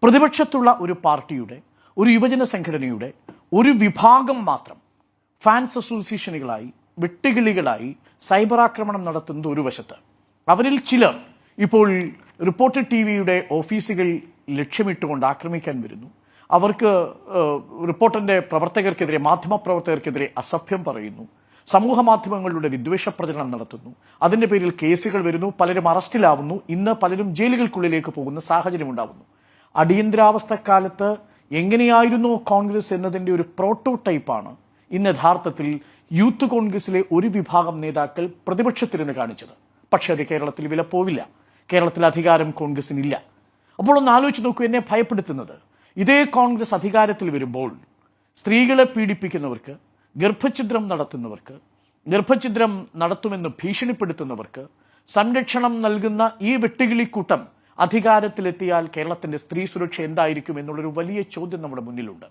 പ്രതിപക്ഷത്തുള്ള ഒരു പാർട്ടിയുടെ, ഒരു യുവജന സംഘടനയുടെ ഒരു വിഭാഗം മാത്രം ഫാൻസ് അസോസിയേഷനുകളായി, വെട്ടുകിളികളായി സൈബർ ആക്രമണം നടത്തുന്നത് ഒരു വശത്ത്, അവരിൽ ചിലർ ഇപ്പോൾ റിപ്പോർട്ടർ ടിവിയുടെ ഓഫീസുകൾ ലക്ഷ്യമിട്ടുകൊണ്ട് ആക്രമിക്കാൻ വരുന്നു. അവർക്ക് റിപ്പോർട്ടറിന്റെ പ്രവർത്തകർക്കെതിരെ, മാധ്യമപ്രവർത്തകർക്കെതിരെ അസഭ്യം പറയുന്നു, സമൂഹ മാധ്യമങ്ങളിലൂടെ വിദ്വേഷ പ്രചരണം നടത്തുന്നു. അതിന്റെ പേരിൽ കേസുകൾ വരുന്നു, പലരും അറസ്റ്റിലാവുന്നു, ഇന്ന് പലരും ജയിലുകൾക്കുള്ളിലേക്ക് പോകുന്ന സാഹചര്യം ഉണ്ടാവുന്നു. അടിയന്തരാവസ്ഥക്കാലത്ത് എങ്ങനെയായിരുന്നോ കോൺഗ്രസ് എന്നതിന്റെ ഒരു പ്രോട്ടോടൈപ്പാണ് ഇന്ന് യഥാർത്ഥത്തിൽ യൂത്ത് കോൺഗ്രസിലെ ഒരു വിഭാഗം നേതാക്കൾ പ്രതിപക്ഷത്തിരുന്ന് കാണിച്ചത്. പക്ഷേ അത് കേരളത്തിൽ വില പോവില്ല. കേരളത്തിൽ അധികാരം കോൺഗ്രസിനില്ല. അപ്പോൾ ഒന്ന് ആലോചിച്ച് നോക്കൂ, എന്നെ ഭയപ്പെടുത്തുന്നത് ഇതേ കോൺഗ്രസ് അധികാരത്തിൽ വരുമ്പോൾ സ്ത്രീകളെ പീഡിപ്പിക്കുന്നവർക്ക്, ഗർഭഛിദ്രം നടത്തുന്നവർക്ക്, ഗർഭഛിദ്രം നടത്തുമെന്ന് ഭീഷണിപ്പെടുത്തുന്നവർക്ക് സംരക്ഷണം നൽകുന്ന ഈ വെട്ടുകിളിക്കൂട്ടം അധികാരത്തിലെത്തിയാൽ കേരളത്തിന്റെ സ്ത്രീ സുരക്ഷ എന്തായിരിക്കും എന്നുള്ളൊരു വലിയ ചോദ്യം നമ്മുടെ മുന്നിലുണ്ട്.